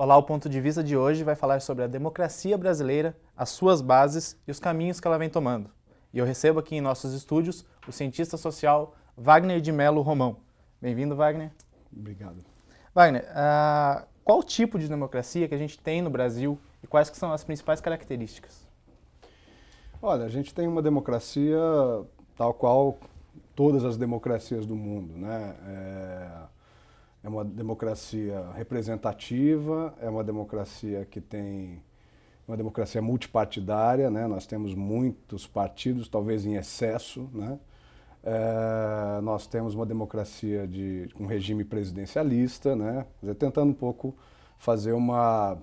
Olá, o ponto de vista de hoje vai falar sobre a democracia brasileira, as suas bases e os caminhos que ela vem tomando. E eu recebo aqui em nossos estúdios o cientista social Wagner de Mello Romão. Bem-vindo, Wagner. Obrigado. Wagner, qual tipo de democracia que a gente tem no Brasil e quais que são as principais características? Olha, a gente tem uma democracia tal qual todas as democracias do mundo, né? É uma democracia representativa, é uma democracia que tem uma democracia multipartidária, né? Nós temos muitos partidos, talvez em excesso, né? Nós temos uma democracia com regime presidencialista, né? Quer dizer, tentando um pouco fazer uma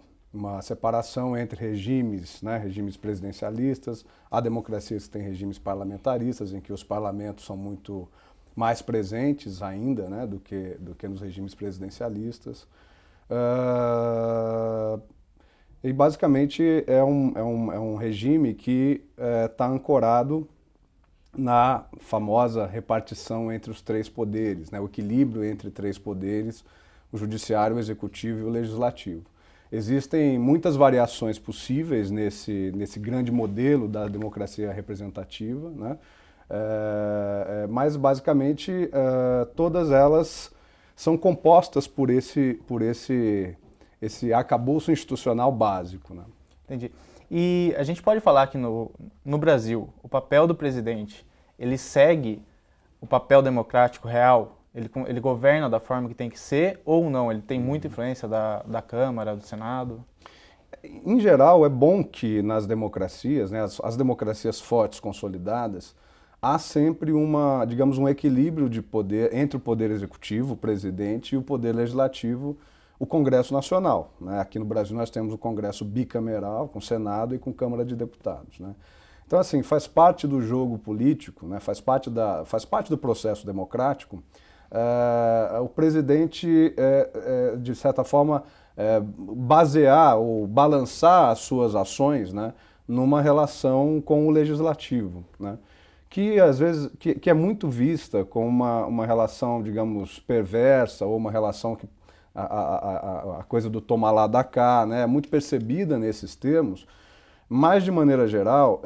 separação entre regimes, né? Regimes presidencialistas, há democracias que têm regimes parlamentaristas, em que os parlamentos são muito mais presentes ainda, né? do que nos regimes presidencialistas. E basicamente é um regime que está ancorado na famosa repartição entre os três poderes, né? O equilíbrio entre três poderes, o judiciário, o executivo e o legislativo. Existem muitas variações possíveis nesse grande modelo da democracia representativa, né? Mas basicamente todas elas são compostas por esse arcabouço institucional básico, né? Entendi. E a gente pode falar que no Brasil, o papel do presidente, ele segue o papel democrático real? Ele governa da forma que tem que ser ou não? Ele tem muita influência da Câmara, do Senado? Em geral, é bom que nas democracias, né, as democracias fortes, consolidadas, há sempre digamos, um equilíbrio de poder entre o poder executivo, o presidente, e o poder legislativo, o Congresso Nacional, né? Aqui no Brasil nós temos o Congresso bicameral, com Senado e com Câmara de Deputados, né? Então, assim, faz parte do jogo político, né? Faz parte do processo democrático, o presidente, de certa forma, basear ou balançar as suas ações, né? Numa relação com o legislativo, né? Que às vezes que é muito vista como uma relação, digamos, perversa, ou uma relação que a coisa do tomar lá da cá, né, é muito percebida nesses termos, mas de maneira geral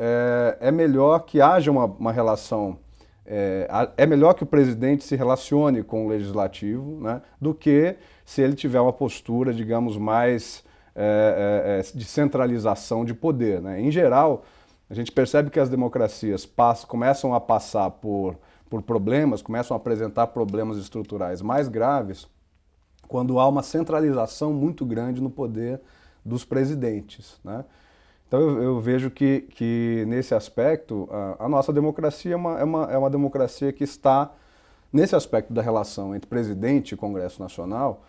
é melhor que haja uma relação, é melhor que o presidente se relacione com o legislativo, né, do que se ele tiver uma postura, digamos, mais de centralização de poder, né. Em geral, a gente percebe que as democracias começam a passar por problemas, começam a apresentar problemas estruturais mais graves quando há uma centralização muito grande no poder dos presidentes, né? Então eu vejo que nesse aspecto a nossa democracia é uma democracia que está, nesse aspecto da relação entre presidente e Congresso Nacional,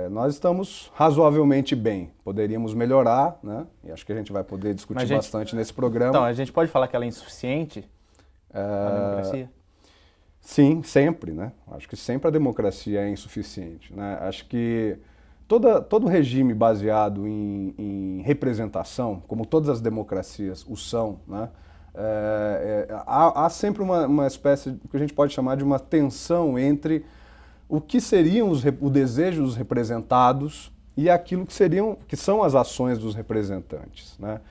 nós estamos razoavelmente bem. Poderíamos melhorar, né? E acho que a gente vai poder discutir bastante nesse programa. Então, a gente pode falar que ela é insuficiente, a democracia? Sim, sempre, né? Acho que sempre a democracia é insuficiente, né? Acho que todo regime baseado em representação, como todas as democracias o são, né? Há sempre uma espécie que a gente pode chamar de uma tensão entre o que seriam o desejo dos representados e aquilo que são as ações dos representantes, né?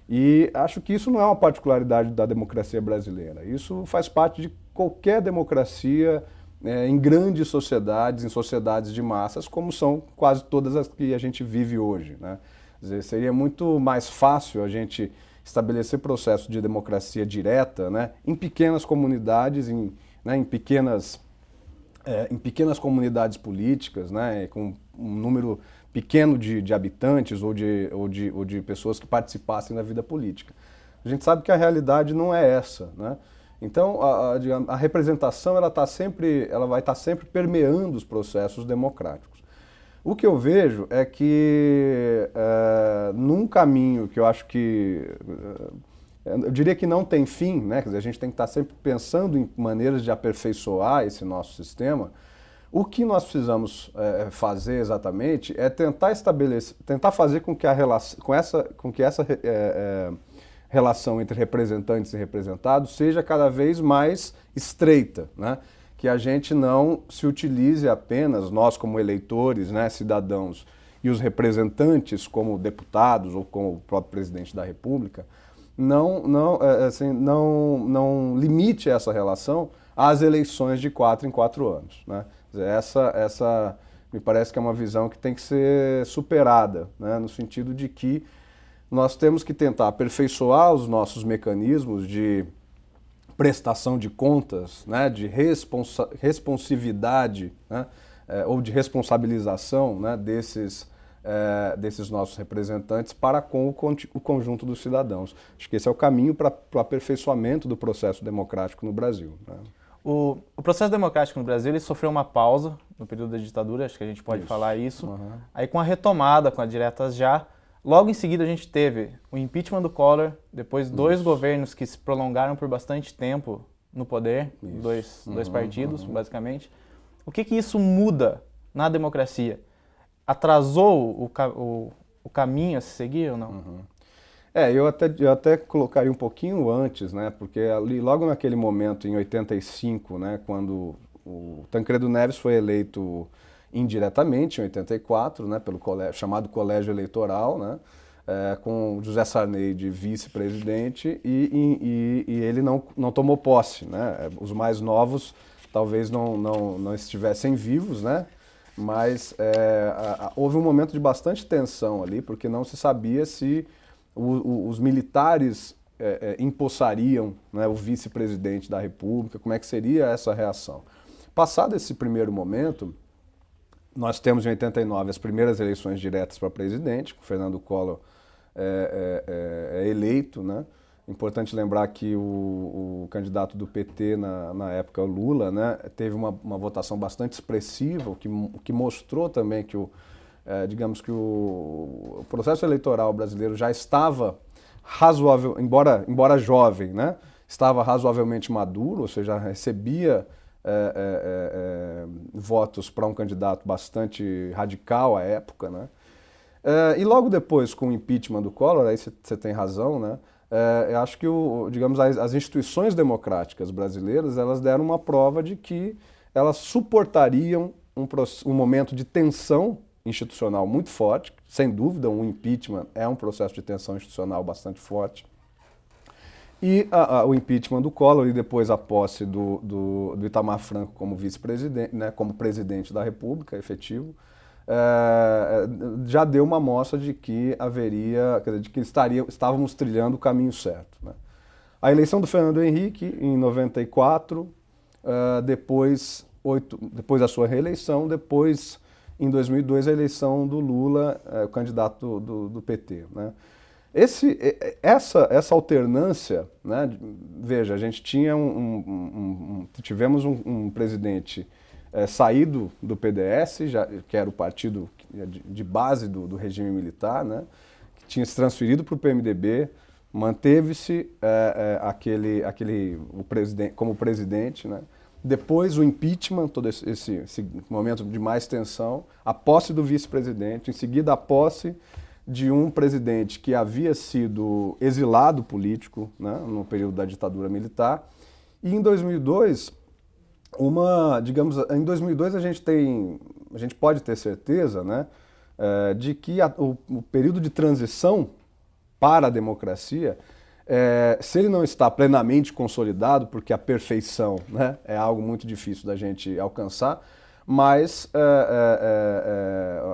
E acho que isso não é uma particularidade da democracia brasileira. Isso faz parte de qualquer democracia em grandes sociedades, em sociedades de massas, como são quase todas as que a gente vive hoje, né? Quer dizer, seria muito mais fácil a gente estabelecer processos de democracia direta, né, em pequenas comunidades, em pequenas comunidades políticas, né, com um número pequeno de habitantes ou de pessoas que participassem da vida política. A gente sabe que a realidade não é essa, né? Então, a representação ela vai estar sempre permeando os processos democráticos. O que eu vejo é que num caminho que eu acho que eu diria que não tem fim, né? Quer dizer, a gente tem que estar sempre pensando em maneiras de aperfeiçoar esse nosso sistema. O que nós precisamos fazer exatamente é tentar fazer com que essa relação entre representantes e representados seja cada vez mais estreita, né? que a gente não se utilize apenas, nós como eleitores, né, cidadãos, e os representantes como deputados ou como o próprio presidente da República, não limite essa relação às eleições de 4 em 4 anos, né? Essa me parece que é uma visão que tem que ser superada, né, no sentido de que nós temos que tentar aperfeiçoar os nossos mecanismos de prestação de contas, né, de responsividade, né, ou de responsabilização, né, desses nossos representantes para com o conjunto dos cidadãos. Acho que esse é o caminho para o aperfeiçoamento do processo democrático no Brasil, né? O processo democrático no Brasil ele sofreu uma pausa no período da ditadura, acho que a gente pode falar isso. Uhum. Aí com a retomada, com a diretas já, logo em seguida a gente teve o impeachment do Collor, depois dois governos que se prolongaram por bastante tempo no poder, dois partidos, basicamente. O que isso muda na democracia? Atrasou o caminho a se seguir ou não? Eu até colocaria um pouquinho antes, né? Porque ali, logo naquele momento, em 85, né, quando o Tancredo Neves foi eleito indiretamente, em 84, né, pelo chamado Colégio Eleitoral, né, com José Sarney de vice-presidente, e ele não tomou posse, né? Os mais novos talvez não estivessem vivos, né? Mas houve um momento de bastante tensão ali, porque não se sabia se os militares empossariam, né, o vice-presidente da República, como é que seria essa reação. Passado esse primeiro momento, nós temos em 89 as primeiras eleições diretas para presidente, o Fernando Collor é eleito, né? Importante lembrar que o candidato do PT na época, o Lula, né, teve uma votação bastante expressiva, o que mostrou também que digamos que o processo eleitoral brasileiro já estava razoável, embora jovem, né, estava razoavelmente maduro, ou seja, recebia votos para um candidato bastante radical à época, né? E logo depois, com o impeachment do Collor, aí você tem razão, né? Eu acho que digamos, as instituições democráticas brasileiras, elas deram uma prova de que elas suportariam um momento de tensão institucional muito forte. Sem dúvida, um impeachment é um processo de tensão institucional bastante forte. E o impeachment do Collor e depois a posse do Itamar Franco como vice-presidente, né, como presidente da República efetivo, já deu uma amostra de que haveria, quer dizer, de que estávamos trilhando o caminho certo, né? A eleição do Fernando Henrique em 94, depois da sua reeleição, depois em 2002 a eleição do Lula, o candidato do PT, né? Essa alternância, né, veja, a gente tinha tivemos um presidente saído do PDS, que era o partido de base do regime militar, né, que tinha se transferido para o PMDB, manteve-se como presidente, né. Depois o impeachment, todo esse momento de mais tensão, a posse do vice-presidente, em seguida a posse de um presidente que havia sido exilado político, né, no período da ditadura militar. E em 2002, em 2002 a gente pode ter certeza, né, de que o período de transição para a democracia, se ele não está plenamente consolidado, porque a perfeição, né, é algo muito difícil da gente alcançar, mas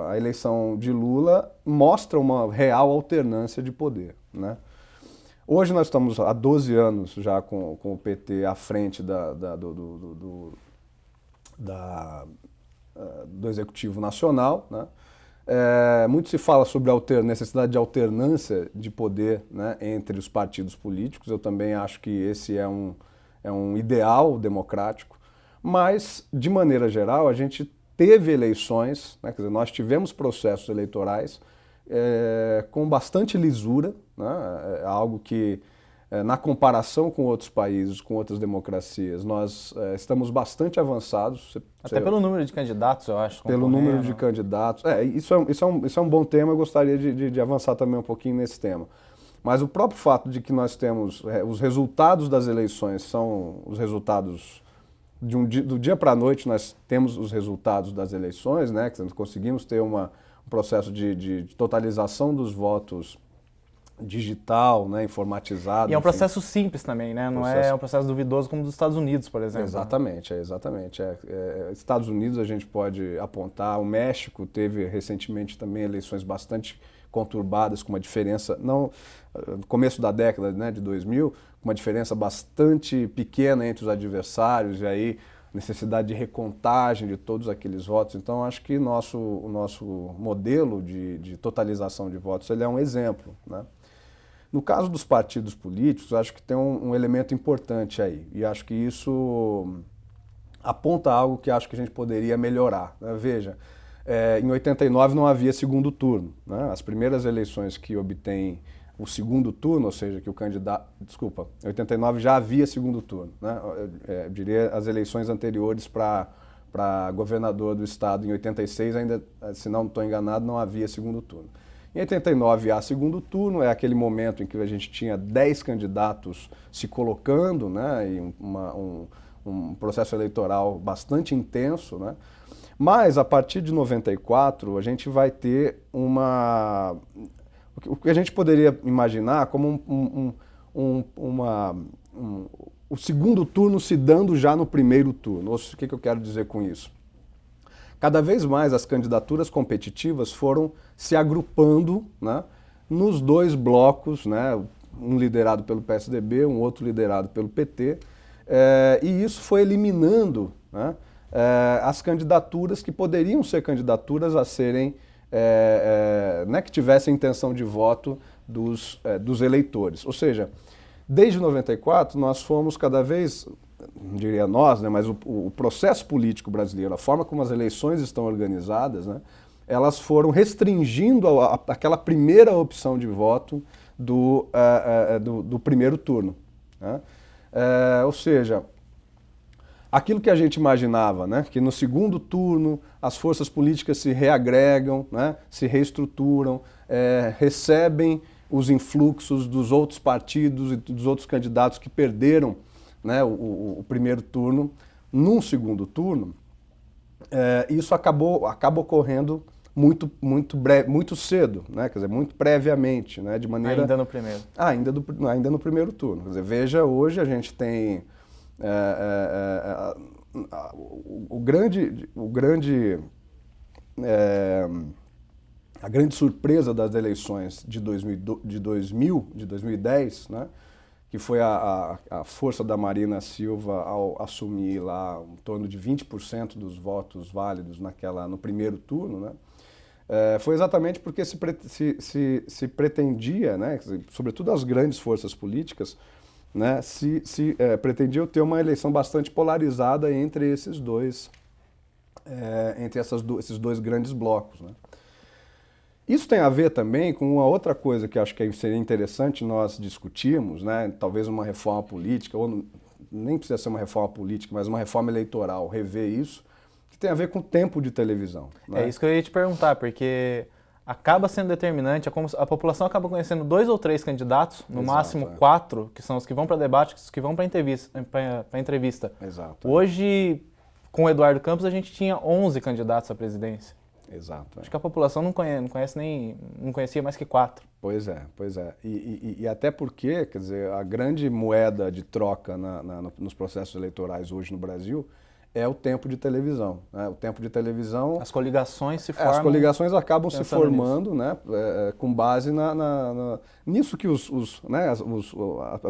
a eleição de Lula mostra uma real alternância de poder, né? Hoje nós estamos há 12 anos já com o PT à frente do Executivo Nacional, né? Muito se fala sobre a necessidade de alternância de poder, né, entre os partidos políticos. Eu também acho que esse é um ideal democrático. Mas, de maneira geral, a gente teve eleições, né, quer dizer, nós tivemos processos eleitorais com bastante lisura, né, algo que, na comparação com outros países, com outras democracias, nós estamos bastante avançados. Até pelo número de candidatos, eu acho. Pelo número de candidatos. Isso é um bom tema, eu gostaria de avançar também um pouquinho nesse tema. Mas o próprio fato de que nós temos os resultados das eleições são os resultados do dia para a noite nós temos os resultados das eleições, né? Que conseguimos ter um processo de totalização dos votos digital, né, informatizado. E é um enfim. processo simples também, né? Não é um processo duvidoso como dos Estados Unidos, por exemplo. Exatamente, exatamente. Estados Unidos a gente pode apontar, o México teve recentemente também eleições bastante conturbadas, com uma diferença, não no começo da década, né, de 2000, uma diferença bastante pequena entre os adversários, e aí necessidade de recontagem de todos aqueles votos. Então, acho que o nosso modelo de totalização de votos ele é um exemplo, né? No caso dos partidos políticos, acho que tem um elemento importante aí, e acho que isso aponta algo que acho que a gente poderia melhorar, né? Veja, em 89 não havia segundo turno, né? As primeiras eleições que obtêm o segundo turno, ou seja, que o candidato... Desculpa, em 89 já havia segundo turno, né? Eu diria as eleições anteriores para governador do estado em 86, ainda, se não estou enganado, não havia segundo turno. Em 89 há segundo turno, é aquele momento em que a gente tinha 10 candidatos se colocando, né, e um processo eleitoral bastante intenso, né? Mas a partir de 94 a gente vai ter o que a gente poderia imaginar como o segundo turno se dando já no primeiro turno. O que eu quero dizer com isso? Cada vez mais as candidaturas competitivas foram se agrupando, né, nos dois blocos, né, um liderado pelo PSDB, um outro liderado pelo PT, e isso foi eliminando, né, as candidaturas que poderiam ser candidaturas a serem, né, que tivessem intenção de voto dos eleitores. Ou seja, desde 94 nós fomos cada vez... não diria nós, né, mas o processo político brasileiro, a forma como as eleições estão organizadas, né, elas foram restringindo aquela primeira opção de voto do primeiro turno, né? Ou seja, aquilo que a gente imaginava, né, que no segundo turno as forças políticas se reagregam, né, se reestruturam, recebem os influxos dos outros partidos e dos outros candidatos que perderam, né, o primeiro turno, num segundo turno, isso acaba ocorrendo muito cedo, né, quer dizer, muito previamente, né, de maneira... Ainda no primeiro. Ainda no primeiro turno. Quer dizer, veja, hoje a gente tem a grande surpresa das eleições de 2010, né, que foi a força da Marina Silva ao assumir lá em torno de 20% dos votos válidos no primeiro turno, né? Foi exatamente porque se pretendia, né, sobretudo as grandes forças políticas, né, pretendiam ter uma eleição bastante polarizada entre esses dois grandes blocos, né? Isso tem a ver também com uma outra coisa que acho que seria interessante nós discutirmos, né? Talvez uma reforma política, ou nem precisa ser uma reforma política, mas uma reforma eleitoral, rever isso, que tem a ver com o tempo de televisão, né? É isso que eu ia te perguntar, porque acaba sendo determinante, a população acaba conhecendo 2 ou 3 candidatos, no máximo 4, que são os que vão para debate, os que vão para entrevista. Exato. Hoje, com o Eduardo Campos, a gente tinha 11 candidatos à presidência. Exato. Acho que a população não conhecia mais que 4. Pois é. E até porque, quer dizer, a grande moeda de troca nos processos eleitorais hoje no Brasil é o tempo de televisão, né? O tempo de televisão... As coligações se formam... As coligações acabam se formando, né, com base nisso que o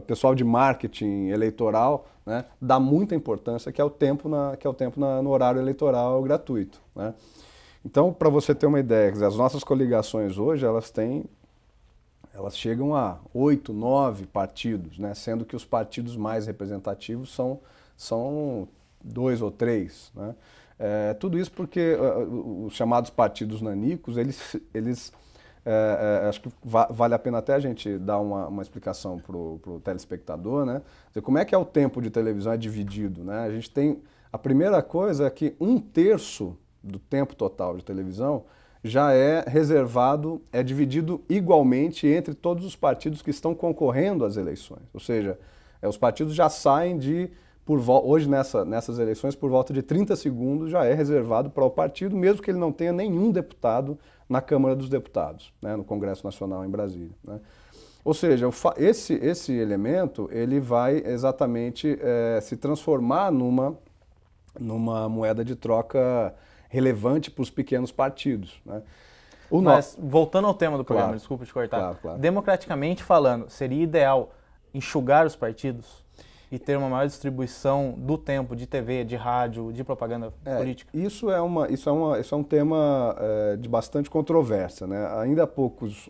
pessoal de marketing eleitoral, né, dá muita importância, que é o tempo no horário eleitoral gratuito, né? Então, para você ter uma ideia, quer dizer, as nossas coligações hoje, elas chegam a 8, 9 partidos, né? Sendo que os partidos mais representativos são 2 ou 3, né? Tudo isso porque os chamados partidos nanicos, eles acho que vale a pena até a gente dar uma explicação para o telespectador, né? Quer dizer, como é que é o tempo de televisão dividido, né? A gente tem, a primeira coisa é que 1/3 do tempo total de televisão já é reservado, é dividido igualmente entre todos os partidos que estão concorrendo às eleições. Ou seja, os partidos já saem de hoje nessas eleições, por volta de 30 segundos já é reservado para o partido, mesmo que ele não tenha nenhum deputado na Câmara dos Deputados, né, no Congresso Nacional em Brasília, né? Ou seja, esse elemento ele vai exatamente se transformar numa moeda de troca relevante para os pequenos partidos, né? Mas, voltando ao tema do programa, Claro. desculpa te cortar, Claro. democraticamente falando, seria ideal enxugar os partidos e ter uma maior distribuição do tempo de TV, de rádio, de propaganda política? Isso é um tema de bastante controvérsia, né? Ainda há poucos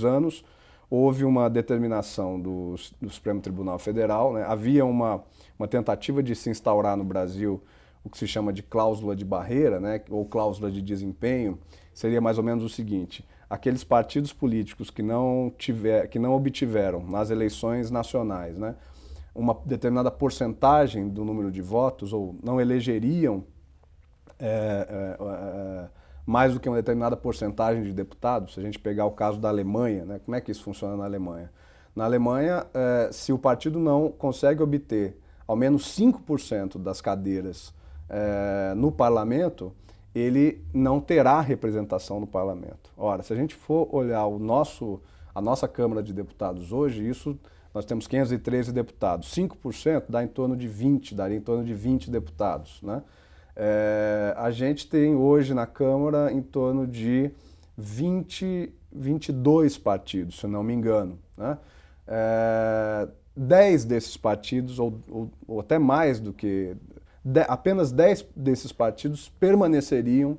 anos houve uma determinação do Supremo Tribunal Federal, né? Havia uma tentativa de se instaurar no Brasil o que se chama de cláusula de barreira, né? Ou cláusula de desempenho. Seria mais ou menos o seguinte: aqueles partidos políticos que não obtiveram nas eleições nacionais, né, uma determinada porcentagem do número de votos, ou não elegeriam mais do que uma determinada porcentagem de deputados. Se a gente pegar o caso da Alemanha, né, como é que isso funciona na Alemanha? Na Alemanha, se o partido não consegue obter ao menos 5% das cadeiras no parlamento, ele não terá representação no parlamento. Ora, se a gente for olhar a nossa Câmara de Deputados hoje, nós temos 513 deputados, 5% daria em torno de 20 deputados, né? A gente tem hoje na Câmara em torno de 22 partidos, se não me engano, né? 10 desses partidos, ou até mais do que... apenas 10 desses partidos permaneceriam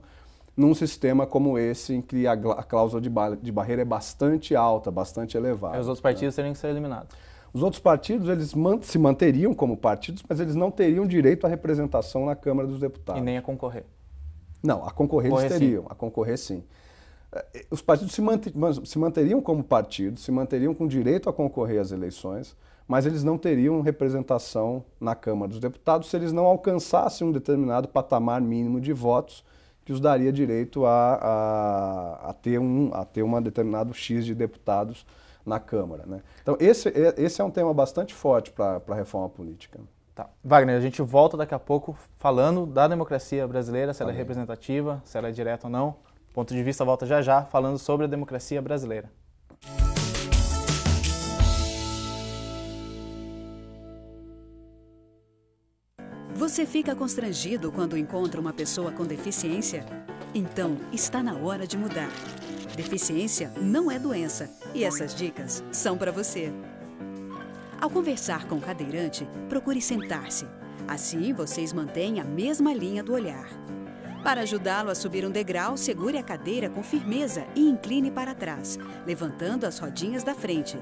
num sistema como esse, em que a cláusula de barreira é bastante alta, bastante elevada. Os outros partidos teriam que ser eliminados. Os outros partidos, eles se manteriam como partidos, mas eles não teriam direito à representação na Câmara dos Deputados. E nem a concorrer. Não, a concorrer eles teriam, a concorrer sim. Os partidos se manteriam como partidos, se manteriam com direito a concorrer às eleições, mas eles não teriam representação na Câmara dos Deputados se eles não alcançassem um determinado patamar mínimo de votos que os daria direito a ter um determinado X de deputados na Câmara, né? Então esse é um tema bastante forte para a reforma política. Tá. Wagner, a gente volta daqui a pouco falando da democracia brasileira, se ela é representativa, se ela é direta ou não. Ponto de vista volta já falando sobre a democracia brasileira. Você fica constrangido quando encontra uma pessoa com deficiência? Então, está na hora de mudar. Deficiência não é doença e essas dicas são para você. Ao conversar com o cadeirante, procure sentar-se. Assim, vocês mantêm a mesma linha do olhar. Para ajudá-lo a subir um degrau, segure a cadeira com firmeza e incline para trás, levantando as rodinhas da frente.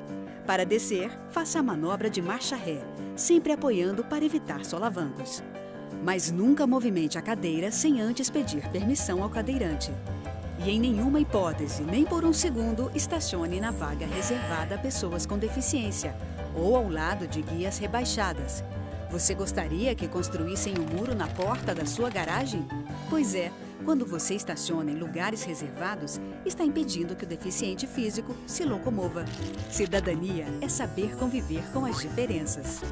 Para descer, faça a manobra de marcha ré, sempre apoiando para evitar solavancos. Mas nunca movimente a cadeira sem antes pedir permissão ao cadeirante. E em nenhuma hipótese, nem por um segundo, estacione na vaga reservada a pessoas com deficiência ou ao lado de guias rebaixadas. Você gostaria que construíssem um muro na porta da sua garagem? Pois é, quando você estaciona em lugares reservados, está impedindo que o deficiente físico se locomova. Cidadania é saber conviver com as diferenças.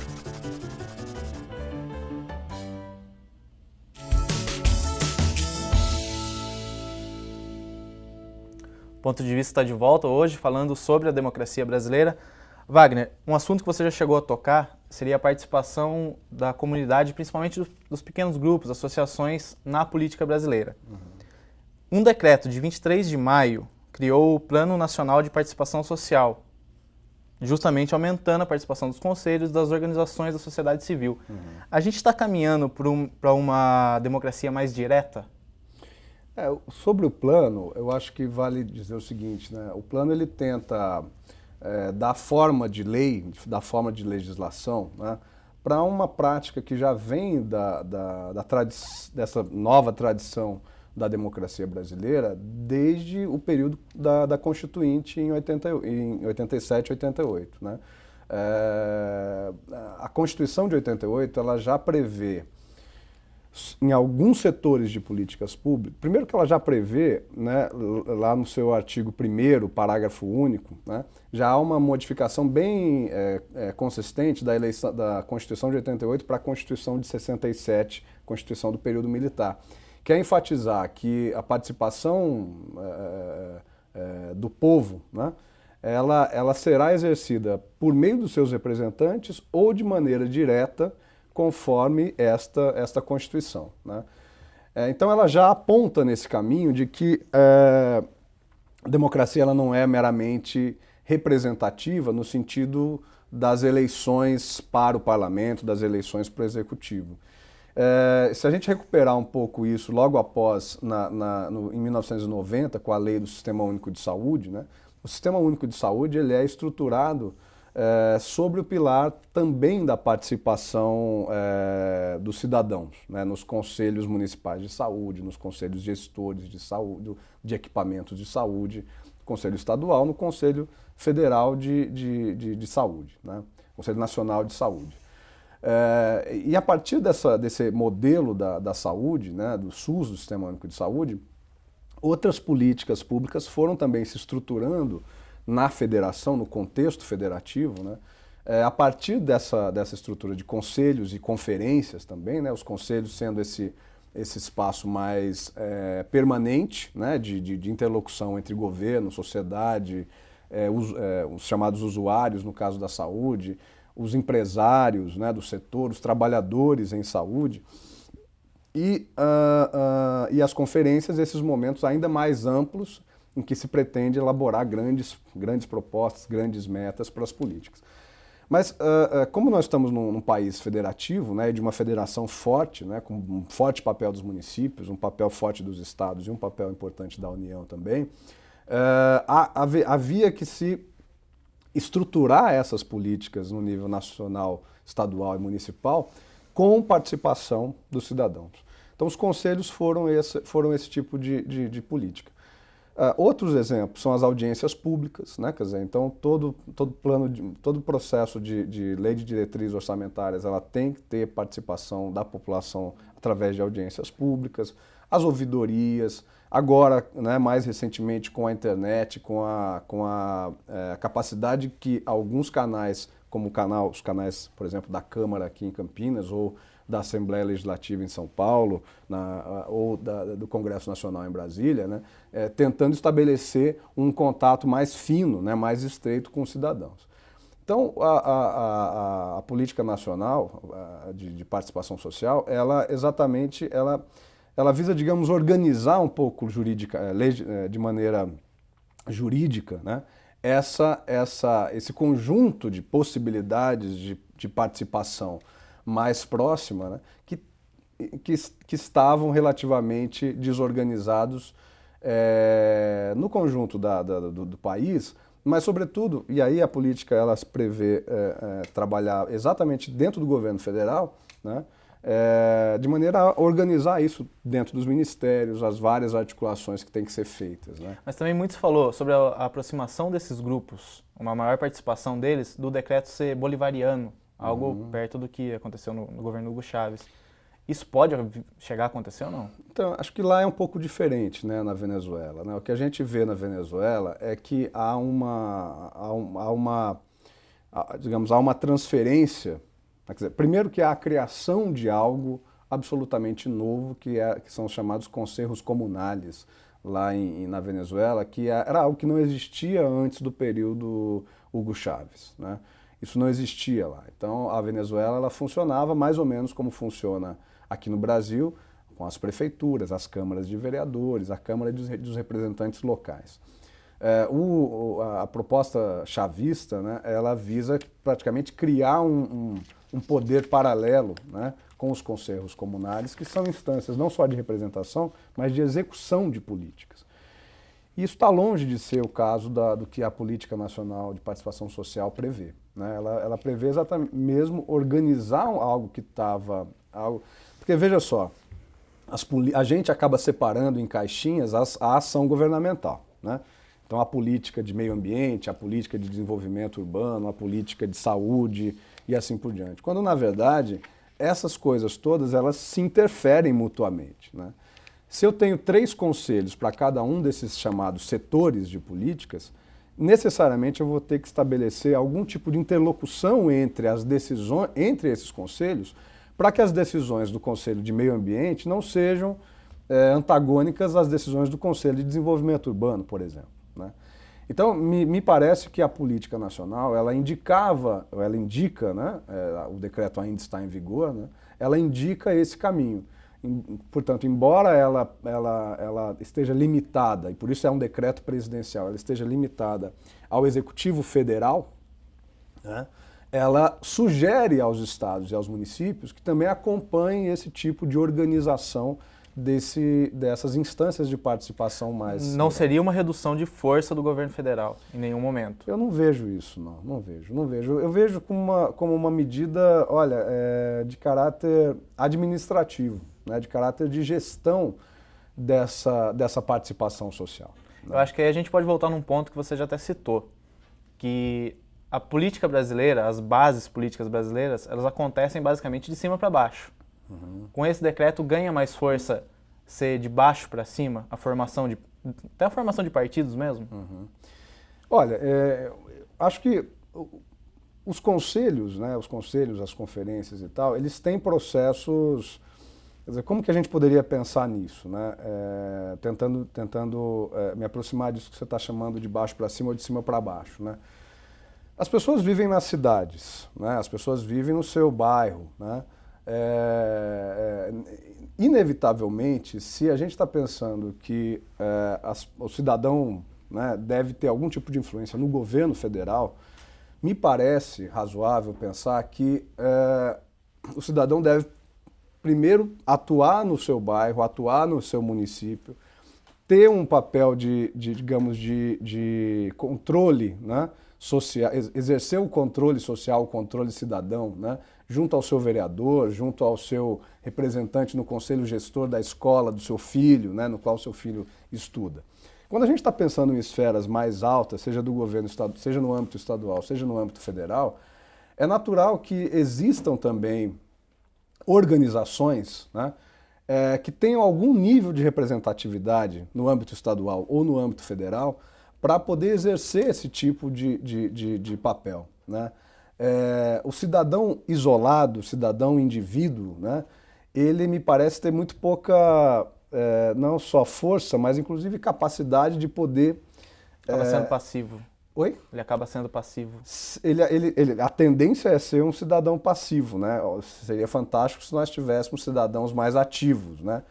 Ponto de Vista está de volta hoje falando sobre a democracia brasileira. Wagner, um assunto que você já chegou a tocar seria a participação da comunidade, principalmente dos pequenos grupos, associações na política brasileira. Um decreto de 23 de maio criou o Plano Nacional de Participação Social, justamente aumentando a participação dos conselhos das organizações da sociedade civil. A gente está caminhando para uma democracia mais direta? Sobre o plano, eu acho que vale dizer o seguinte, né? O plano ele tenta dar forma de lei, dar forma de legislação, né, para uma prática que já vem dessa nova tradição da democracia brasileira desde o período da Constituinte em 87, 88. Né? A Constituição de 88 ela já prevê em alguns setores de políticas públicas, primeiro que ela já prevê, né, lá no seu artigo 1º, parágrafo único, né, já há uma modificação bem consistente da Constituição de 88 para a Constituição de 67, Constituição do período militar, que é enfatizar que a participação do povo, né, ela será exercida por meio dos seus representantes ou de maneira direta, conforme esta Constituição, né? Então ela já aponta nesse caminho de que a democracia ela não é meramente representativa no sentido das eleições para o parlamento, das eleições para o executivo. Se a gente recuperar um pouco isso logo após, em 1990, com a lei do Sistema Único de Saúde, né? O Sistema Único de Saúde ele é estruturado sobre o pilar também da participação dos cidadãos, né, nos conselhos municipais de saúde, nos conselhos gestores de saúde, de equipamentos de saúde, Conselho Estadual, no Conselho Federal de Saúde, né, Conselho Nacional de Saúde. E a partir desse modelo da saúde, né, do SUS, do Sistema Único de Saúde, outras políticas públicas foram também se estruturando na federação, no contexto federativo, né, a partir dessa estrutura de conselhos e conferências também, né, os conselhos sendo esse espaço mais permanente, né, de interlocução entre governo, sociedade, os chamados usuários, no caso da saúde, os empresários, né, do setor, os trabalhadores em saúde, e as conferências, esses momentos ainda mais amplos, em que se pretende elaborar grandes propostas, grandes metas para as políticas. Mas, como nós estamos num país federativo, né, de uma federação forte, né, com um forte papel dos municípios, um papel forte dos estados e um papel importante da União também, havia que se estruturar essas políticas no nível nacional, estadual e municipal com participação dos cidadãos. Então, os conselhos foram esse tipo de política. Outros exemplos são as audiências públicas, né? Quer dizer, então todo processo de lei de diretrizes orçamentárias ela tem que ter participação da população através de audiências públicas, as ouvidorias, agora, né, mais recentemente com a internet, com a capacidade que alguns canais, como os canais, por exemplo, da Câmara aqui em Campinas ou da Assembleia Legislativa em São Paulo, ou do Congresso Nacional em Brasília, né, tentando estabelecer um contato mais fino, né, mais estreito com os cidadãos. Então, a política nacional de participação social, ela visa, digamos, organizar um pouco de maneira jurídica, né, esse conjunto de possibilidades de participação mais próxima, né, que estavam relativamente desorganizados no conjunto do país, mas sobretudo, e aí a política ela se prevê trabalhar exatamente dentro do governo federal, né, de maneira a organizar isso dentro dos ministérios, as várias articulações que têm que ser feitas, né. Mas também muito se falou sobre a aproximação desses grupos, uma maior participação deles, do decreto ser bolivariano, algo perto do que aconteceu no governo Hugo Chávez. Isso pode chegar a acontecer ou não? Então, acho que lá é um pouco diferente, né, na Venezuela, né? O que a gente vê na Venezuela é que há uma transferência, quer dizer, primeiro que há a criação de algo absolutamente novo, que são os chamados conselhos comunais lá na Venezuela, que era algo que não existia antes do período Hugo Chávez, né? Isso não existia lá. Então, a Venezuela ela funcionava mais ou menos como funciona aqui no Brasil, com as prefeituras, as câmaras de vereadores, a Câmara dos representantes locais. A proposta chavista, né, ela visa praticamente criar um poder paralelo, né, com os conselhos comunais, que são instâncias não só de representação, mas de execução de políticas. E isso está longe de ser o caso do que a Política Nacional de Participação Social prevê, né? Ela prevê exatamente mesmo organizar algo que estava... Porque veja só, a gente acaba separando em caixinhas a ação governamental, né? Então a política de meio ambiente, a política de desenvolvimento urbano, a política de saúde e assim por diante. Quando na verdade essas coisas todas, elas se interferem mutuamente, né? Se eu tenho 3 conselhos para cada um desses chamados setores de políticas, necessariamente eu vou ter que estabelecer algum tipo de interlocução entre as decisões, entre esses conselhos, para que as decisões do Conselho de Meio Ambiente não sejam antagônicas às decisões do Conselho de Desenvolvimento Urbano, por exemplo, né? Então, me parece que a política nacional, ela indica, né, o decreto ainda está em vigor, né, ela indica esse caminho. Portanto, embora ela esteja limitada, e por isso é um decreto presidencial, ela esteja limitada ao Executivo Federal, né, ela sugere aos estados e aos municípios que também acompanhem esse tipo de organização dessas instâncias de participação mais... Não seria uma redução de força do governo federal, em nenhum momento? Eu não vejo isso, não vejo. Eu vejo como uma medida, olha, de caráter administrativo, né, de caráter de gestão dessa participação social, né? Eu acho que aí a gente pode voltar num ponto que você já até citou, que a política brasileira, as bases políticas brasileiras, elas acontecem basicamente de cima para baixo. Uhum. Com esse decreto ganha mais força ser de baixo para cima, até a formação de partidos mesmo? Uhum. Olha, acho que os conselhos, né, as conferências e tal, eles têm processos... Quer dizer, como que a gente poderia pensar nisso, né? Tentando me aproximar disso que você está chamando de baixo para cima ou de cima para baixo, né? As pessoas vivem nas cidades, né? As pessoas vivem no seu bairro, né? Inevitavelmente, se a gente está pensando que o cidadão, né, deve ter algum tipo de influência no governo federal, me parece razoável pensar que o cidadão deve primeiro atuar no seu bairro, atuar no seu município, ter um papel digamos, de controle, né, social, exercer o controle social, o controle cidadão, né, junto ao seu vereador, junto ao seu representante no conselho gestor da escola do seu filho, né, no qual o seu filho estuda. Quando a gente está pensando em esferas mais altas, seja do governo estadual, seja no âmbito estadual, seja no âmbito federal, é natural que existam também organizações, né, que tenham algum nível de representatividade no âmbito estadual ou no âmbito federal para poder exercer esse tipo de papel, né? O cidadão isolado, o cidadão indivíduo, né, ele me parece ter muito pouca, não só força, mas inclusive capacidade de poder... Acaba sendo passivo. Oi? Ele acaba sendo passivo. A tendência é ser um cidadão passivo, né? Seria fantástico se nós tivéssemos cidadãos mais ativos, né?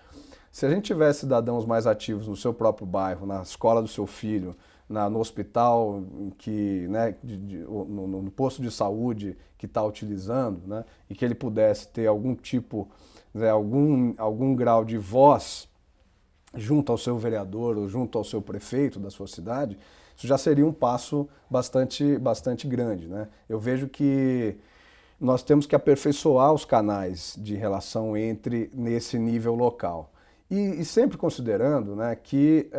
Se a gente tivesse cidadãos mais ativos no seu próprio bairro, na escola do seu filho, no hospital, né, no posto de saúde que está utilizando, né, e que ele pudesse ter algum tipo, né, algum grau de voz junto ao seu vereador ou junto ao seu prefeito da sua cidade, isso já seria um passo bastante grande, né? Eu vejo que nós temos que aperfeiçoar os canais de relação nesse nível local. E sempre considerando, né, que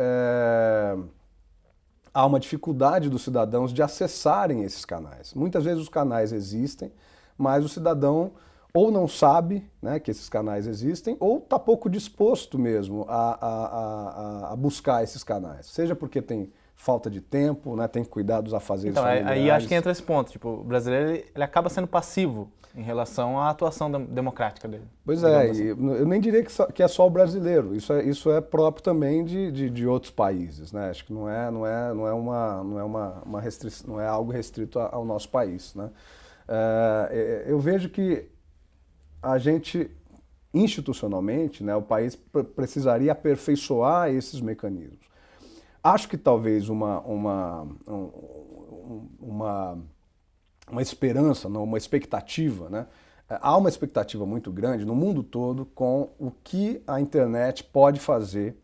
há uma dificuldade dos cidadãos de acessarem esses canais. Muitas vezes os canais existem, mas o cidadão ou não sabe, né, que esses canais existem, ou está pouco disposto mesmo a buscar esses canais. Seja porque tem falta de tempo, né, tem que cuidar dos afazeres familiares. Aí acho que entra esse ponto, tipo, o brasileiro ele acaba sendo passivo em relação à atuação democrática dele. Pois é, assim. Eu nem diria que é só o brasileiro, isso é próprio também de outros países, né? Acho que não é algo restrito ao nosso país, né? Eu vejo que a gente, institucionalmente, né, o país precisaria aperfeiçoar esses mecanismos. Acho que talvez uma esperança, não, uma expectativa, né? Há uma expectativa muito grande no mundo todo com o que a internet pode fazer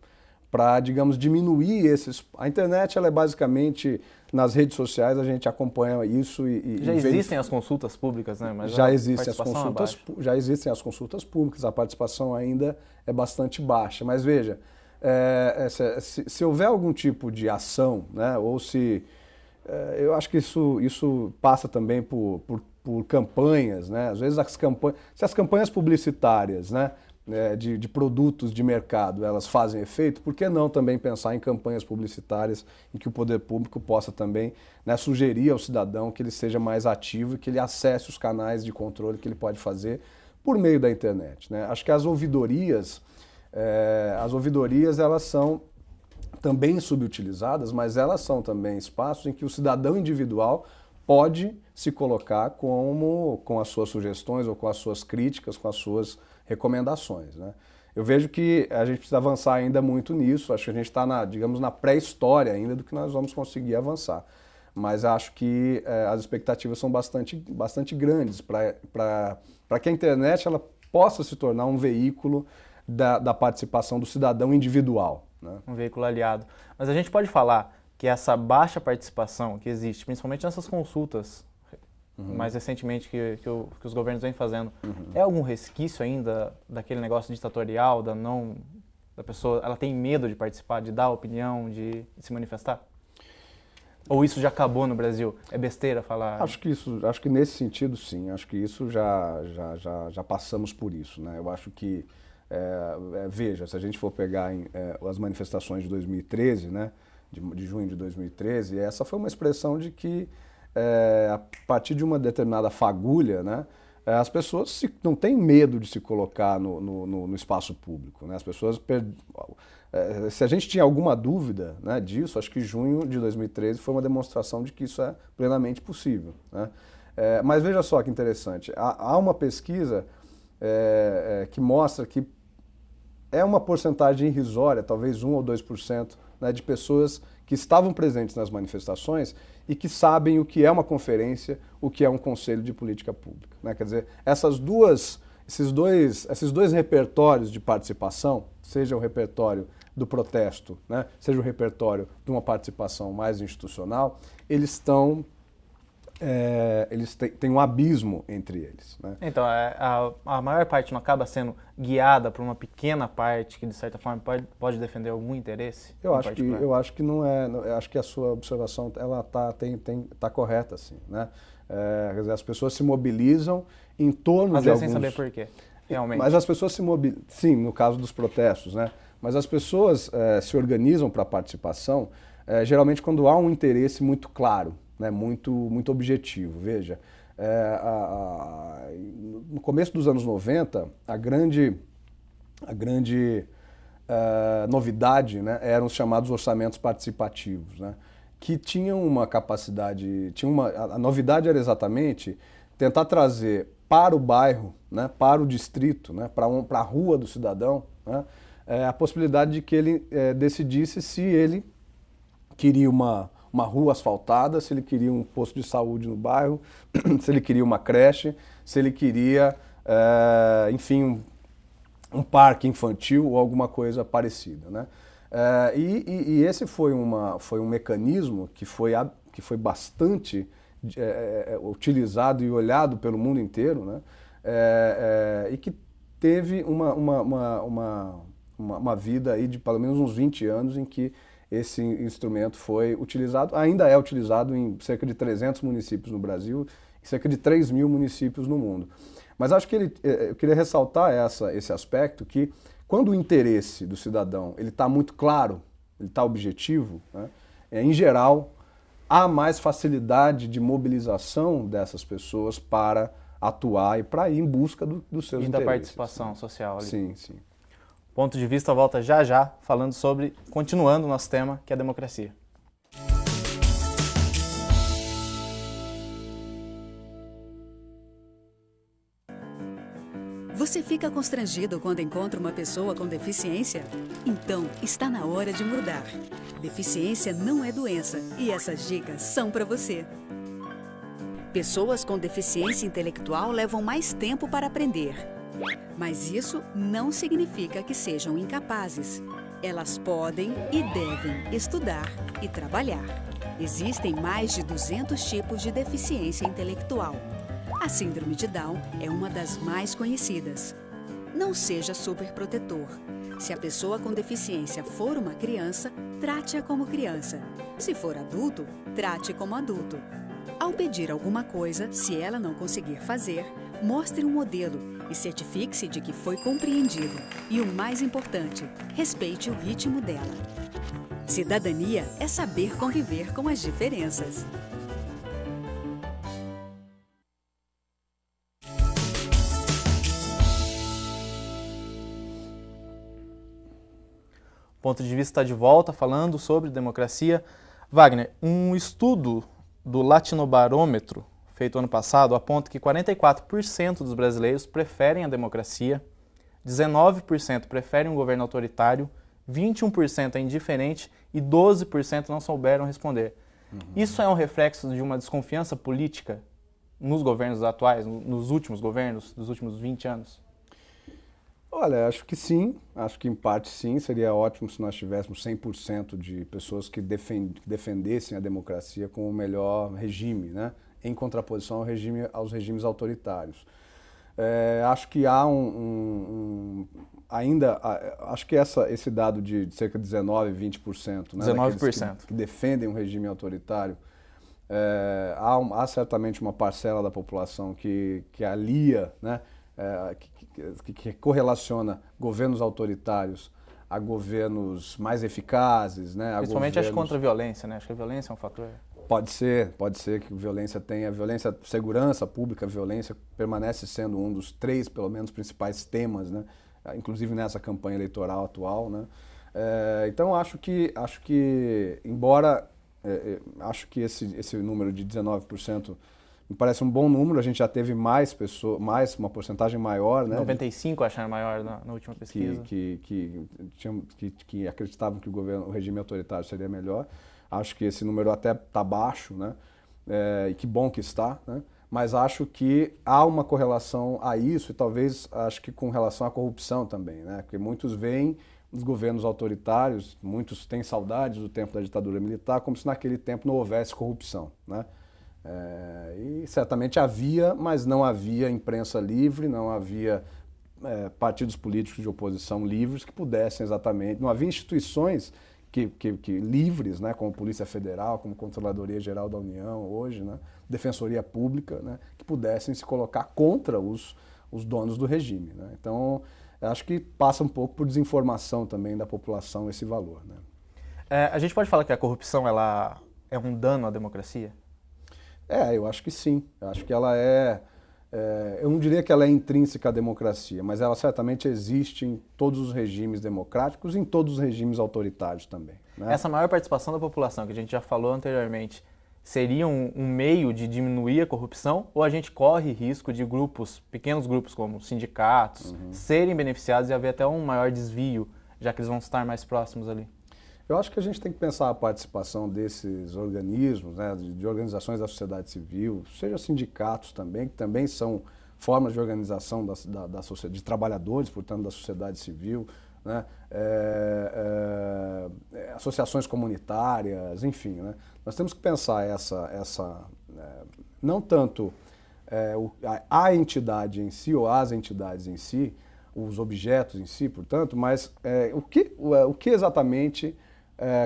para, digamos, diminuir esses... A internet, ela é basicamente, nas redes sociais, a gente acompanha isso Já existem as consultas públicas, né? Mas já existem as consultas públicas, a participação ainda é bastante baixa. Mas veja, se houver algum tipo de ação, né, ou se... eu acho que isso passa também por por campanhas, né? Às vezes se as campanhas publicitárias, né, de produtos de mercado, elas fazem efeito, por que não também pensar em campanhas publicitárias em que o poder público possa também, né, sugerir ao cidadão que ele seja mais ativo e que ele acesse os canais de controle que ele pode fazer por meio da internet, né? Acho que as ouvidorias elas são também subutilizadas, mas elas são também espaços em que o cidadão individual pode se colocar com as suas sugestões ou com as suas críticas, com as suas recomendações, né? Eu vejo que a gente precisa avançar ainda muito nisso, acho que a gente está, digamos, na pré-história ainda do que nós vamos conseguir avançar. Mas acho que as expectativas são bastante grandes para que a internet ela possa se tornar um veículo da participação do cidadão individual, né? Um veículo aliado. Mas a gente pode falar que essa baixa participação que existe, principalmente nessas consultas, mais recentemente que os governos vêm fazendo, é algum resquício ainda daquele negócio ditatorial, da pessoa, ela tem medo de participar, de dar opinião, de se manifestar? Ou isso já acabou no Brasil? É besteira falar? Acho que nesse sentido sim, acho que isso já passamos por isso, né? Eu acho que, veja, se a gente for pegar as manifestações de 2013, né, de junho de 2013, essa foi uma expressão de que a partir de uma determinada fagulha, né, as pessoas não têm medo de se colocar no espaço público, né? As pessoas se a gente tinha alguma dúvida, né, disso, acho que junho de 2013 foi uma demonstração de que isso é plenamente possível, né? Mas veja só que interessante, há uma pesquisa que mostra que é uma porcentagem irrisória, talvez 1 ou 2%, né, de pessoas que estavam presentes nas manifestações e que sabem o que é uma conferência, o que é um conselho de política pública, né? Quer dizer, esses dois repertórios de participação, seja o repertório do protesto, né, seja o repertório de uma participação mais institucional, eles têm um abismo entre eles, né? Então, a maior parte não acaba sendo guiada por uma pequena parte que, de certa forma, pode defender algum interesse? Eu acho que não é. Eu acho que a sua observação ela tá correta, assim, né? Quer dizer, as pessoas se mobilizam em torno às de vezes alguns... sem saber por quê, realmente. Mas as pessoas se mobilizam, sim, no caso dos protestos, né? Mas as pessoas se organizam para a participação, geralmente quando há um interesse muito claro, né, muito objetivo. Veja, no começo dos anos 90, a grande novidade, né, eram os chamados orçamentos participativos, né, que tinham uma capacidade, a novidade era exatamente tentar trazer para o bairro, né, para o distrito, né, para a rua do cidadão, né, a possibilidade de que ele decidisse se ele queria uma rua asfaltada, se ele queria um posto de saúde no bairro, se ele queria uma creche, se ele queria, enfim, um parque infantil ou alguma coisa parecida, né? E esse foi um mecanismo que foi bastante utilizado e olhado pelo mundo inteiro, né? E que teve uma vida aí de pelo menos uns 20 anos em que esse instrumento foi utilizado, ainda é utilizado em cerca de 300 municípios no Brasil e cerca de 3.000 municípios no mundo. Mas acho que eu queria ressaltar esse aspecto que quando o interesse do cidadão ele está muito claro, ele está objetivo, né, em geral, há mais facilidade de mobilização dessas pessoas para atuar e para ir em busca dos seus interesses. E da participação social ali. Sim, sim. Ponto de Vista volta já, falando continuando o nosso tema, que é a democracia. Você fica constrangido quando encontra uma pessoa com deficiência? Então, está na hora de mudar. Deficiência não é doença e essas dicas são para você. Pessoas com deficiência intelectual levam mais tempo para aprender. Mas isso não significa que sejam incapazes. Elas podem e devem estudar e trabalhar. Existem mais de 200 tipos de deficiência intelectual. A síndrome de Down é uma das mais conhecidas. Não seja superprotetor. Se a pessoa com deficiência for uma criança, trate-a como criança. Se for adulto, trate como adulto. Ao pedir alguma coisa, se ela não conseguir fazer, mostre um modelo e certifique-se de que foi compreendido. E o mais importante, respeite o ritmo dela. Cidadania é saber conviver com as diferenças. O ponto de vista está de volta, falando sobre democracia. Wagner, um estudo do Latinobarômetro, feito ano passado, aponta que 44% dos brasileiros preferem a democracia, 19% preferem um governo autoritário, 21% é indiferente e 12% não souberam responder. Isso é um reflexo de uma desconfiança política nos governos atuais, nos últimos governos, dos últimos 20 anos? Olha, acho que sim, acho que em parte sim, seria ótimo se nós tivéssemos 100% de pessoas que defendessem a democracia como o melhor regime, né? Em contraposição aos regimes autoritários. Acho que há acho que esse dado de cerca de 19%, 20%, né, 19%. Que defendem um regime autoritário, há certamente uma parcela da população que alia, né, que correlaciona governos autoritários a governos mais eficazes, né? Principalmente acho contra a violência, né? Acho que a violência é um fator. Pode ser que violência tenha. Violência, segurança pública, violência permanece sendo um dos 3, pelo menos, principais temas, né? Inclusive nessa campanha eleitoral atual, né? Então acho que embora acho que esse número de 19% me parece um bom número, a gente já teve mais pessoas, uma porcentagem maior, né? 95 acharam maior na última pesquisa. Que acreditavam que o regime autoritário seria melhor. Acho que esse número até está baixo, né? E que bom que está, né? Mas acho que há uma correlação a isso e talvez acho que com relação à corrupção também, né? Porque muitos veem os governos autoritários, muitos têm saudades do tempo da ditadura militar, como se naquele tempo não houvesse corrupção, né? E certamente havia, mas não havia imprensa livre, não havia partidos políticos de oposição livres que pudessem exatamente, não havia instituições que livres, né, como Polícia Federal, como Controladoria Geral da União hoje, né, Defensoria Pública, né, que pudessem se colocar contra os donos do regime, né? Então, acho que passa um pouco por desinformação também da população esse valor, né? A gente pode falar que a corrupção ela é um dano à democracia? Eu acho que sim. Eu acho que ela eu não diria que ela é intrínseca à democracia, mas ela certamente existe em todos os regimes democráticos e em todos os regimes autoritários também, né? Essa maior participação da população, que a gente já falou anteriormente, seria um meio de diminuir a corrupção ou a gente corre risco de pequenos grupos como sindicatos, serem beneficiados e haver até um maior desvio, já que eles vão estar mais próximos ali? Eu acho que a gente tem que pensar a participação desses organismos, né, de organizações da sociedade civil, seja sindicatos também, que também são formas de organização de trabalhadores, portanto, da sociedade civil, né, associações comunitárias, enfim, né. Nós temos que pensar não tanto a entidade em si ou as entidades em si, os objetos em si, portanto, mas o que exatamente,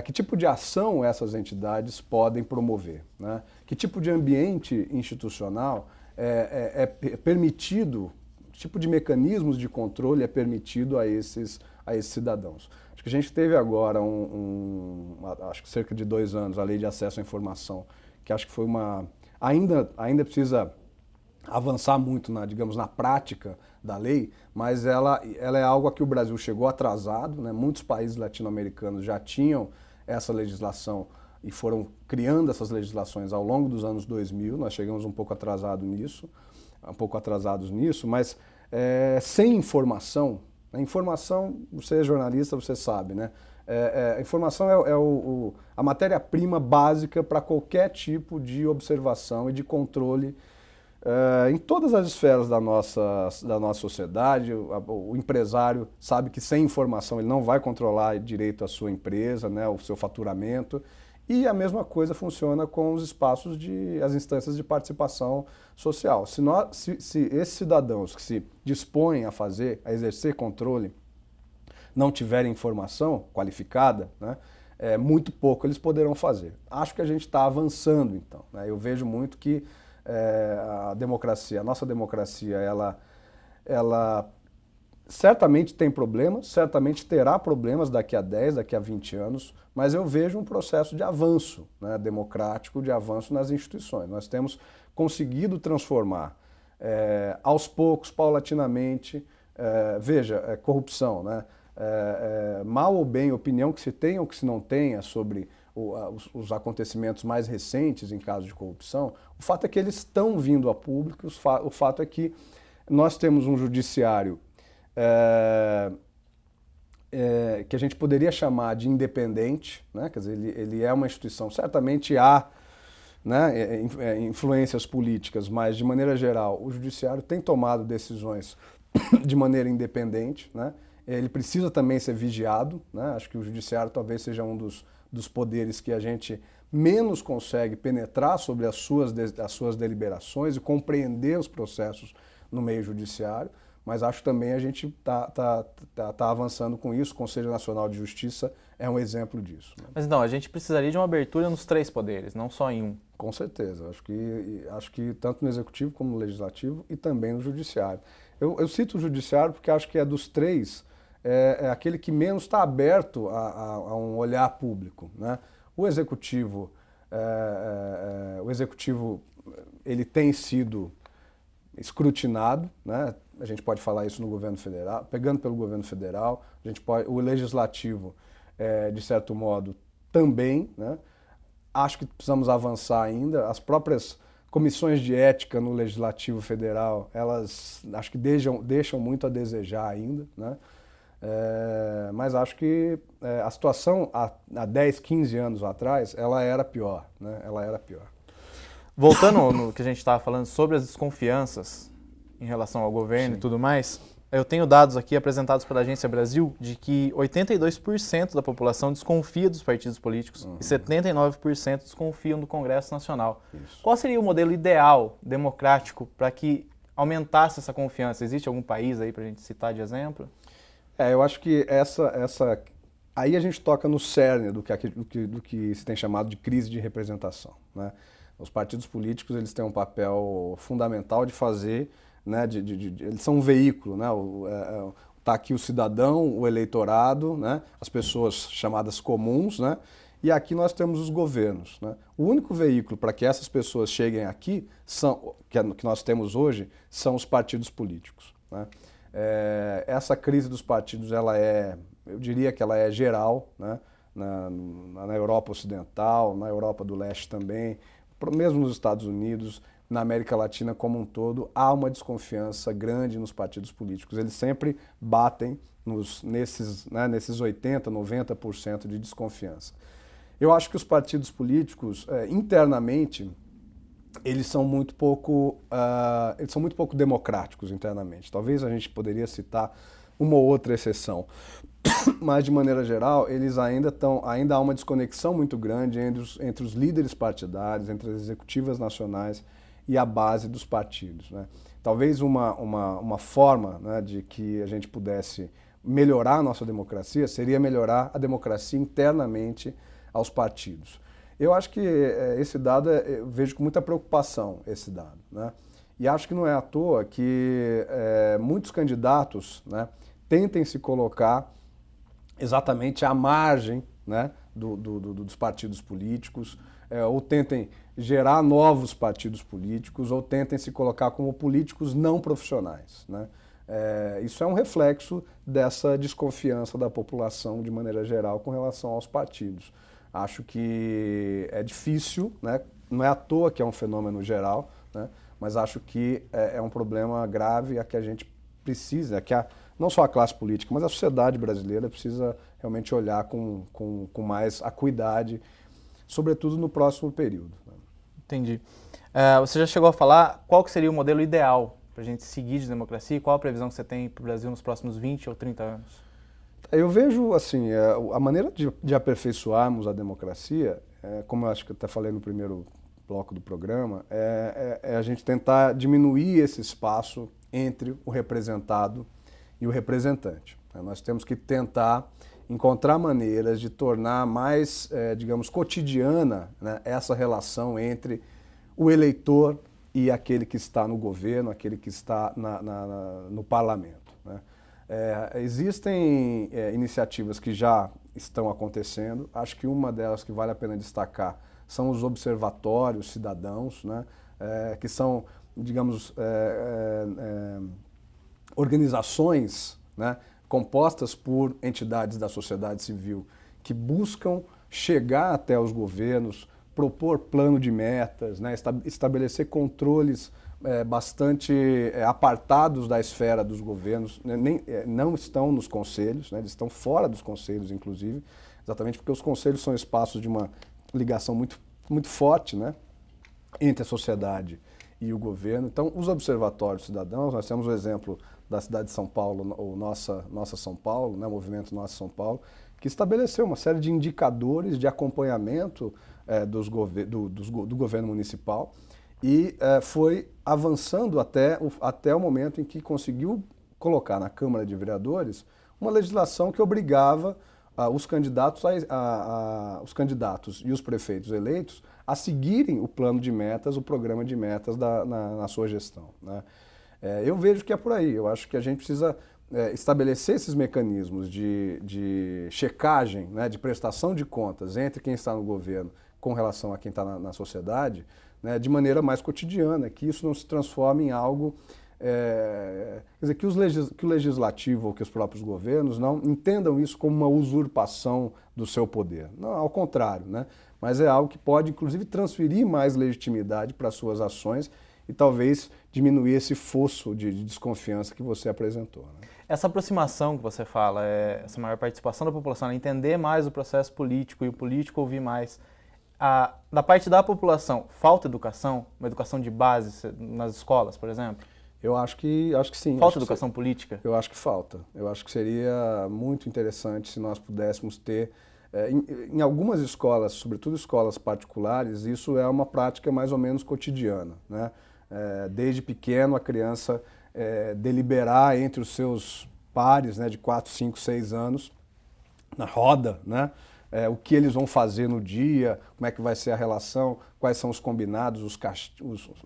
que tipo de ação essas entidades podem promover, né? Que tipo de ambiente institucional é permitido, que tipo de mecanismos de controle é permitido a esses cidadãos. Acho que a gente teve agora, acho que cerca de 2 anos, a Lei de Acesso à Informação, que acho que foi ainda precisa avançar muito na prática da lei, mas ela é algo a que o Brasil chegou atrasado, né? Muitos países latino-americanos já tinham essa legislação e foram criando essas legislações ao longo dos anos 2000, nós chegamos um pouco atrasados nisso, mas sem informação, a informação, você é jornalista, você sabe, né? A informação a matéria-prima básica para qualquer tipo de observação e de controle em todas as esferas da nossa sociedade. O empresário sabe que sem informação ele não vai controlar direito a sua empresa, né, o seu faturamento. E a mesma coisa funciona com os espaços as instâncias de participação social. Se esses cidadãos que se dispõem a exercer controle, não tiverem informação qualificada, né, muito pouco eles poderão fazer. Acho que a gente está avançando, então, né? Eu vejo muito que a democracia, a nossa democracia, ela certamente tem problemas, certamente terá problemas daqui a 10, daqui a 20 anos, mas eu vejo um processo de avanço, né, democrático, de avanço nas instituições. Nós temos conseguido transformar, aos poucos, paulatinamente, veja, corrupção, né? Mal ou bem, opinião que se tenha ou que se não tenha sobre os acontecimentos mais recentes em caso de corrupção, o fato é que eles estão vindo a público, o fato é que nós temos um judiciário que a gente poderia chamar de independente, né? Quer dizer, ele é uma instituição, certamente há, né, influências políticas, mas de maneira geral o judiciário tem tomado decisões de maneira independente, né? Ele precisa também ser vigiado, né? Acho que o judiciário talvez seja um dos poderes que a gente menos consegue penetrar sobre as suas deliberações e compreender os processos no meio judiciário, mas acho também a gente tá avançando com isso. O Conselho Nacional de Justiça é um exemplo disso, né? Mas então, a gente precisaria de uma abertura nos 3 poderes, não só em um. Com certeza. Acho que tanto no Executivo como no Legislativo e também no Judiciário. Eu cito o Judiciário porque acho que dos 3, é aquele que menos está aberto a um olhar público, né? O Executivo, ele tem sido escrutinado, né? A gente pode falar isso no governo federal, pegando pelo governo federal, o Legislativo, de certo modo, também, né? Acho que precisamos avançar ainda. As próprias comissões de ética no Legislativo Federal, elas acho que deixam muito a desejar ainda, né? Mas acho que a situação há 10, 15 anos atrás, ela era pior, né? Ela era pior. Voltando no que a gente estava falando sobre as desconfianças em relação ao governo Sim. e tudo mais, eu tenho dados aqui apresentados pela Agência Brasil de que 82% da população desconfia dos partidos políticos e 79% desconfiam do Congresso Nacional. Isso. Qual seria o modelo ideal, democrático, para que aumentasse essa confiança? Existe algum país aí para a gente citar de exemplo? Eu acho que aí a gente toca no cerne do que se tem chamado de crise de representação, né? Os partidos políticos, eles têm um papel fundamental de fazer, né, eles são um veículo, né? Tá aqui o cidadão, o eleitorado, né? As pessoas chamadas comuns, né? E aqui nós temos os governos, né? O único veículo para que essas pessoas cheguem aqui, que nós temos hoje, são os partidos políticos, né? Essa crise dos partidos, eu diria que ela é geral, né? Na Europa Ocidental, na Europa do Leste também, mesmo nos Estados Unidos, na América Latina como um todo, há uma desconfiança grande nos partidos políticos. Eles sempre batem nesses 80%, 90% de desconfiança. Eu acho que os partidos políticos, internamente, eles são muito pouco democráticos internamente. Talvez a gente poderia citar uma ou outra exceção, mas de maneira geral eles ainda há uma desconexão muito grande entre os líderes partidários, entre as executivas nacionais e a base dos partidos, né? Talvez uma forma, né, de que a gente pudesse melhorar a nossa democracia seria melhorar a democracia internamente aos partidos. Eu acho que esse dado, eu vejo com muita preocupação esse dado, né? E acho que não é à toa que muitos candidatos, né, tentem se colocar exatamente à margem, né, dos partidos políticos, ou tentem gerar novos partidos políticos, ou tentem se colocar como políticos não profissionais, né? Isso é um reflexo dessa desconfiança da população de maneira geral com relação aos partidos. Acho que é difícil, né? Não é à toa que é um fenômeno geral, né? Mas acho que é um problema grave a que a gente precisa, não só a classe política, mas a sociedade brasileira precisa realmente olhar com mais acuidade, sobretudo no próximo período, né? Entendi. Você já chegou a falar qual que seria o modelo ideal para a gente seguir de democracia e qual a previsão que você tem para o Brasil nos próximos 20 ou 30 anos? Eu vejo, assim, a maneira de aperfeiçoarmos a democracia, como eu acho que eu até falei no primeiro bloco do programa, é a gente tentar diminuir esse espaço entre o representado e o representante. Nós temos que tentar encontrar maneiras de tornar mais, digamos, cotidiana, né, essa relação entre o eleitor e aquele que está no governo, aquele que está no parlamento, né. Existem iniciativas que já estão acontecendo. Acho que uma delas que vale a pena destacar são os observatórios cidadãos, né, que são, digamos, organizações, né, compostas por entidades da sociedade civil que buscam chegar até os governos, propor plano de metas, né, estabelecer controles bastante apartados da esfera dos governos, né, não estão nos conselhos, né, eles estão fora dos conselhos, inclusive, exatamente porque os conselhos são espaços de uma ligação muito, muito forte, né, entre a sociedade e o governo. Então, os observatórios cidadãos, nós temos o exemplo da cidade de São Paulo, ou Nossa São Paulo, né, o movimento Nossa São Paulo, que estabeleceu uma série de indicadores de acompanhamento do governo municipal e foi avançando até o momento em que conseguiu colocar na Câmara de Vereadores uma legislação que obrigava os candidatos e os prefeitos eleitos a seguirem o plano de metas, o programa de metas na sua gestão, né? Eu vejo que é por aí. Eu acho que a gente precisa estabelecer esses mecanismos de checagem, né, de prestação de contas entre quem está no governo com relação a quem está na sociedade, né, de maneira mais cotidiana, que isso não se transforme em algo, quer dizer, que o legislativo ou que os próprios governos não entendam isso como uma usurpação do seu poder. Não, ao contrário, né? Mas é algo que pode, inclusive, transferir mais legitimidade para as suas ações e talvez diminuir esse fosso de desconfiança que você apresentou, né? Essa aproximação que você fala, essa maior participação da população, entender mais o processo político e o político ouvir mais, da parte da população, falta educação, uma educação de base nas escolas, por exemplo? Eu acho que sim. Falta educação política? Eu acho que falta. Eu acho que seria muito interessante se nós pudéssemos ter, em algumas escolas, sobretudo escolas particulares, isso é uma prática mais ou menos cotidiana, né? Desde pequeno a criança deliberar entre os seus pares, né, de 4, 5, 6 anos, na roda, né? O que eles vão fazer no dia, como é que vai ser a relação, quais são os combinados,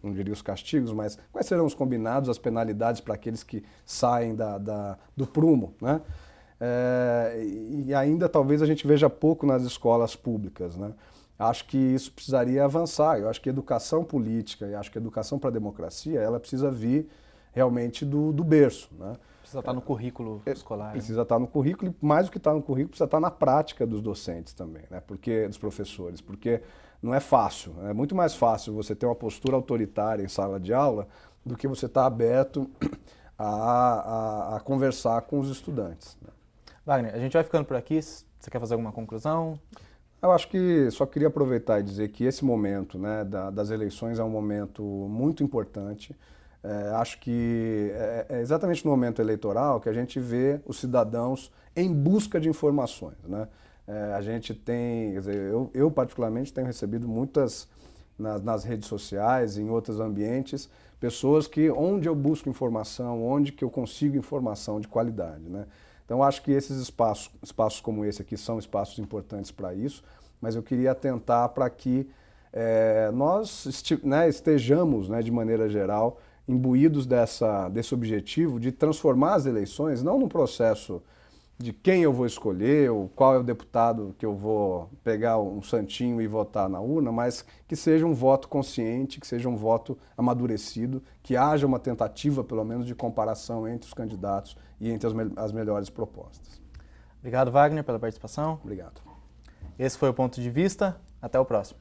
não diria os castigos, mas quais serão os combinados, as penalidades para aqueles que saem do prumo, né? E ainda talvez a gente veja pouco nas escolas públicas, né? Acho que isso precisaria avançar. Eu acho que a educação política e acho que a educação para a democracia, ela precisa vir realmente do berço, né? Precisa estar no currículo escolar. Precisa estar no currículo e mais do que estar no currículo, precisa estar na prática dos docentes também, né? Dos professores, porque não é fácil. É muito mais fácil você ter uma postura autoritária em sala de aula do que você estar aberto a conversar com os estudantes, né? Wagner, a gente vai ficando por aqui. Você quer fazer alguma conclusão? Eu acho que só queria aproveitar e dizer que esse momento, né, das eleições é um momento muito importante. Acho que é exatamente no momento eleitoral que a gente vê os cidadãos em busca de informações, né? A gente tem, quer dizer, eu particularmente tenho recebido muitas, nas redes sociais, em outros ambientes, pessoas que onde eu busco informação, onde que eu consigo informação de qualidade, né? Então acho que esses espaços como esse aqui são espaços importantes para isso, mas eu queria atentar para que nós estejamos, né, de maneira geral, imbuídos desse objetivo de transformar as eleições, não num processo de quem eu vou escolher, ou qual é o deputado que eu vou pegar um santinho e votar na urna, mas que seja um voto consciente, que seja um voto amadurecido, que haja uma tentativa, pelo menos, de comparação entre os candidatos e entre as melhores propostas. Obrigado, Wagner, pela participação. Obrigado. Esse foi o Ponto de Vista. Até o próximo.